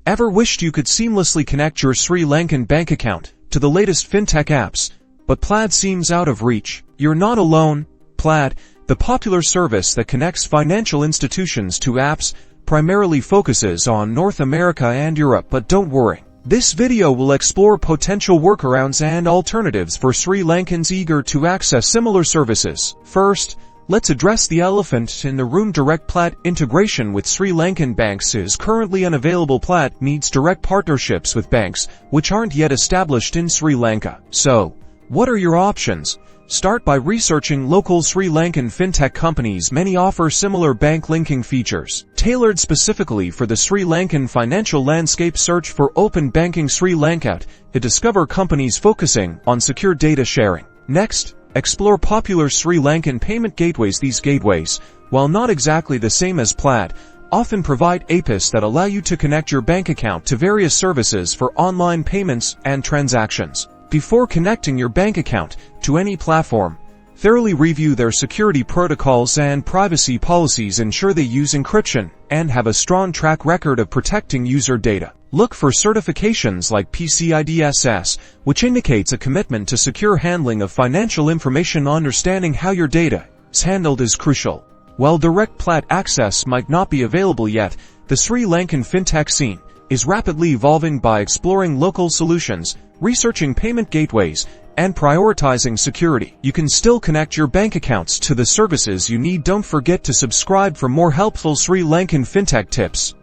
Ever wished you could seamlessly connect your Sri Lankan bank account to the latest fintech apps, but Plaid seems out of reach? You're not alone. Plaid, the popular service that connects financial institutions to apps, primarily focuses on North America and Europe, but don't worry. This video will explore potential workarounds and alternatives for Sri Lankans eager to access similar services. First, let's address the elephant in the room. Direct Plaid integration with Sri Lankan banks is currently unavailable. Plaid needs direct partnerships with banks which aren't yet established in Sri Lanka. So, what are your options? Start by researching local Sri Lankan fintech companies. Many offer similar bank linking features, tailored specifically for the Sri Lankan financial landscape. Search for Open Banking Sri Lanka to discover companies focusing on secure data sharing. Next, explore popular Sri Lankan payment gateways. These gateways, while not exactly the same as Plaid, often provide APIs that allow you to connect your bank account to various services for online payments and transactions. Before connecting your bank account to any platform, thoroughly review their security protocols and privacy policies. Ensure they use encryption and have a strong track record of protecting user data. Look for certifications like PCI-DSS, which indicates a commitment to secure handling of financial information. Understanding how your data is handled is crucial. While direct Plaid access might not be available yet, the Sri Lankan fintech scene is rapidly evolving. By exploring local solutions, researching payment gateways, and prioritizing security, you can still connect your bank accounts to the services you need. Don't forget to subscribe for more helpful Sri Lankan fintech tips.